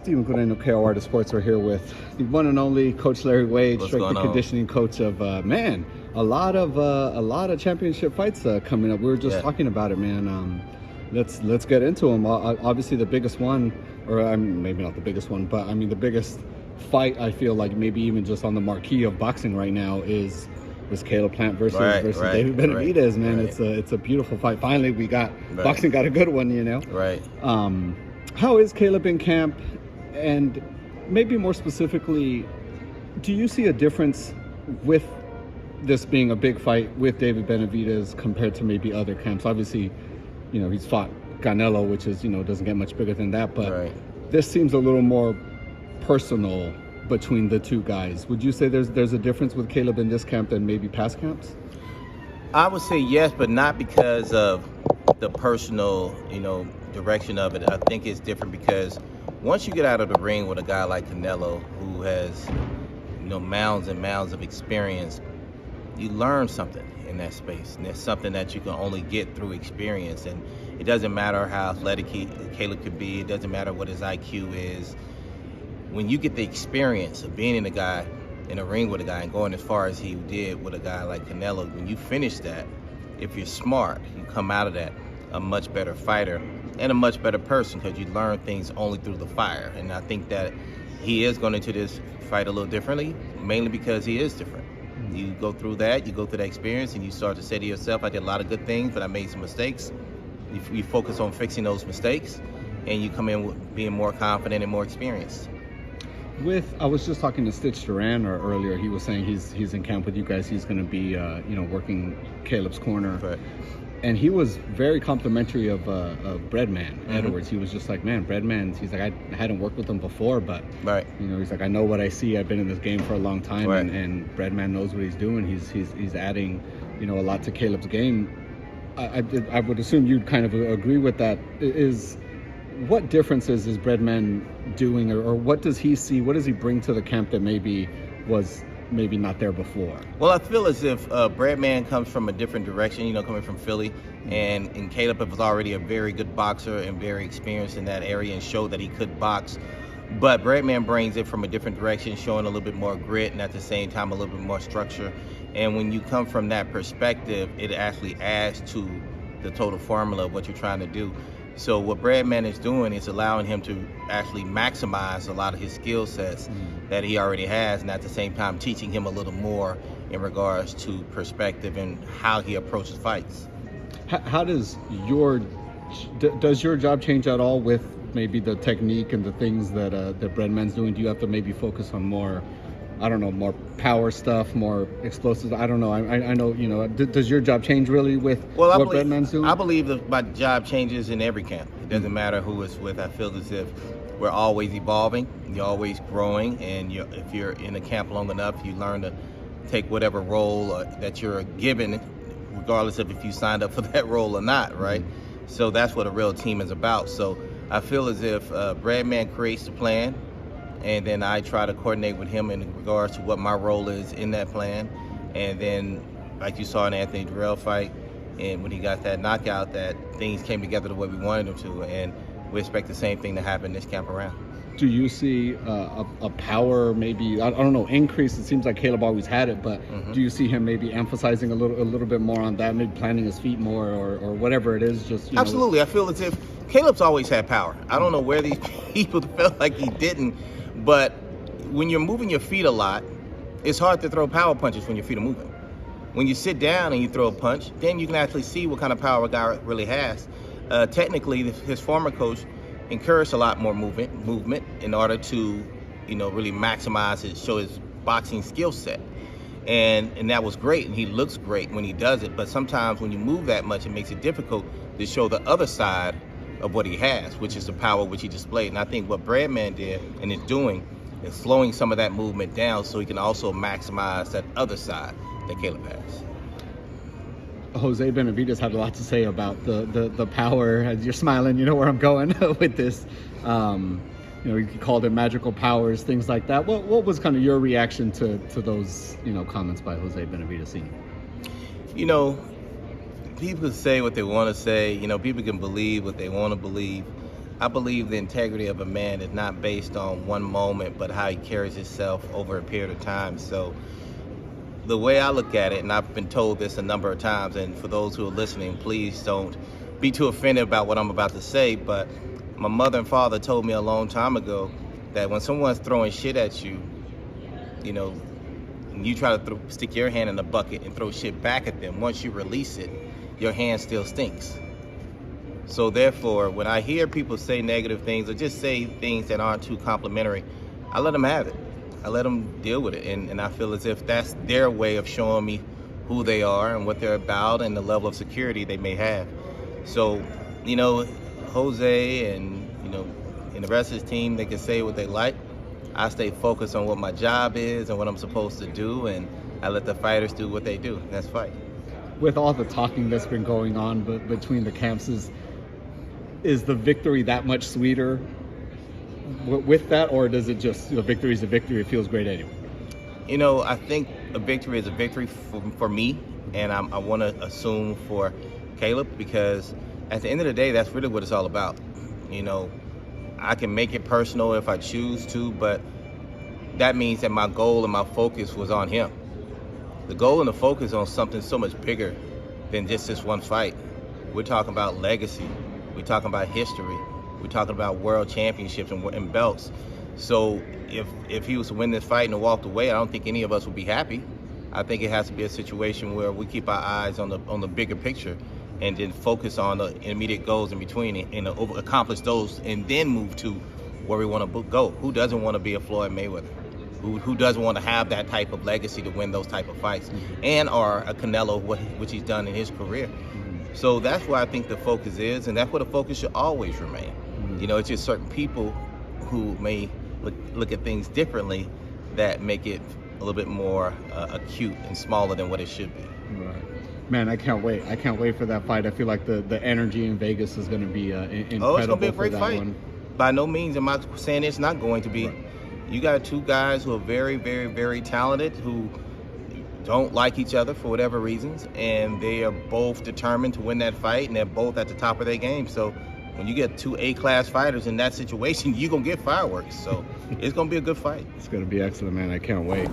Stephen Guarino, KOR The Sports. We're here with the one and only Coach Larry Wade, What's strength and going on? conditioning coach of a lot of championship fights coming up. We were just talking about it, man. Let's get into them. Obviously, the biggest one, or maybe not the biggest one, but I mean the biggest fight. I feel like maybe even just on the marquee of boxing right now was Caleb Plant versus David Benavidez, man. Right. It's a beautiful fight. Finally, boxing got a good one, you know. Right. How is Caleb in camp? And maybe more specifically, do you see a difference with this being a big fight with David Benavidez compared to maybe other camps? Obviously, you know, he's fought Canelo, which is, you know, doesn't get much bigger than that, but this seems a little more personal between the two guys. Would you say there's a difference with Caleb in this camp than maybe past camps? I would say yes, but not because of the personal, direction of it. I think it's different because once you get out of the ring with a guy like Canelo, who has, mounds and mounds of experience, you learn something in that space. And it's something that you can only get through experience. And it doesn't matter how athletic Caleb could be. It doesn't matter what his IQ is. When you get the experience of being in a ring with a guy and going as far as he did with a guy like Canelo, when you finish that, if you're smart, you come out of that a much better fighter and a much better person because you learn things only through the fire. And I think that he is going into this fight a little differently, mainly because he is different. You go through that experience, and you start to say to yourself, I did a lot of good things, but I made some mistakes. You focus on fixing those mistakes, and you come in with being more confident and more experienced. I was just talking to Stitch Duran earlier. He was saying he's in camp with you guys. He's going to be working Caleb's corner. Right. And he was very complimentary of Breadman Edwards. He was just like, man, Breadman. He's like, I hadn't worked with him before, but he's like, I know what I see. I've been in this game for a long time, and Breadman knows what he's doing. He's adding, a lot to Caleb's game. I would assume you'd kind of agree with that. What differences is Breadman doing, or what does he see? What does he bring to the camp that maybe was not there before? Well, I feel as if Breadman comes from a different direction, coming from Philly, and Caleb was already a very good boxer and very experienced in that area and showed that he could box. But Breadman brings it from a different direction, showing a little bit more grit and at the same time a little bit more structure. And when you come from that perspective, it actually adds to the total formula of what you're trying to do. So what Breadman is doing is allowing him to actually maximize a lot of his skill sets that he already has, and at the same time teaching him a little more in regards to perspective and how he approaches fights. How does your job change at all with maybe the technique and the things that Breadman's doing? Do you have to maybe focus on more, more power stuff, more explosives? I don't know. I know, does your job change really with what Breadman's doing? I believe that my job changes in every camp. It doesn't matter who it's with. I feel as if we're always evolving. You're always growing. And if you're in a camp long enough, you learn to take whatever role that you're given, regardless of if you signed up for that role or not, right? So that's what a real team is about. So I feel as if Breadman creates the plan, and then I try to coordinate with him in regards to what my role is in that plan. And then, like you saw in Anthony Durrell fight, and when he got that knockout, that things came together the way we wanted them to. And we expect the same thing to happen this camp around. Do you see a power, maybe, I don't know, increase? It seems like Caleb always had it, but do you see him maybe emphasizing a little bit more on that, maybe planting his feet more, or whatever it is? Just Absolutely. I feel as if Caleb's always had power. I don't know where these people felt like he didn't, but when you're moving your feet a lot, it's hard to throw power punches when your feet are moving. When you sit down and you throw a punch, then you can actually see what kind of power a guy really has. Technically, his former coach encouraged a lot more movement in order to, really maximize show his boxing skill set. And that was great, and he looks great when he does it. But sometimes when you move that much, it makes it difficult to show the other side of what he has, which is the power which he displayed. And I think what Breadman did and is doing is slowing some of that movement down so he can also maximize that other side that Caleb has. Jose Benavidez had a lot to say about the power. As you're smiling, you know where I'm going with this. He called it magical powers, things like that. What was kind of your reaction to those comments by Jose Benavidez Sr.? People say what they want to say. People can believe what they want to believe. I believe the integrity of a man is not based on one moment, but how he carries himself over a period of time. So the way I look at it, and I've been told this a number of times, and for those who are listening, please don't be too offended about what I'm about to say, but my mother and father told me a long time ago that when someone's throwing shit at you, you know, and you try to stick your hand in the bucket and throw shit back at them, once you release it, your hand still stinks. So therefore, when I hear people say negative things or just say things that aren't too complimentary, I let them have it. I let them deal with it. And I feel as if that's their way of showing me who they are and what they're about and the level of security they may have. So, you know, Jose and, you know, and the rest of his team, they can say what they like. I stay focused on what my job is and what I'm supposed to do, and I let the fighters do what they do, and that's fight. With all the talking that's been going on between the camps, is the victory that much sweeter with that, or does it just, the victory is a victory, it feels great anyway? You know, I think a victory is a victory for me, and I want to assume for Caleb, because at the end of the day, that's really what it's all about. You know, I can make it personal if I choose to, but that means that my goal and my focus was on him. The goal and the focus on something so much bigger than just this one fight. We're talking about legacy. We're talking about history. We're talking about world championships and belts. So if he was to win this fight and walked away, I don't think any of us would be happy. I think it has to be a situation where we keep our eyes on the bigger picture and then focus on the intermediate goals in between and accomplish those and then move to where we want to go. Who doesn't want to be a Floyd Mayweather? Who doesn't want to have that type of legacy to win those type of fights, and or a Canelo, which he's done in his career. So that's where I think the focus is, and that's where the focus should always remain. You know, it's just certain people who may look at things differently that make it a little bit more acute and smaller than what it should be. Right. Man, I can't wait. I can't wait for that fight. I feel like the energy in Vegas is going to be incredible. Oh, it's going to be a great fight. One. By no means am I saying it's not going to be. Right. You got two guys who are very, very, very talented, who don't like each other for whatever reasons, and they are both determined to win that fight, and they're both at the top of their game. So when you get two A-class fighters in that situation, you're going to get fireworks. So it's going to be a good fight. It's going to be excellent, man. I can't wait.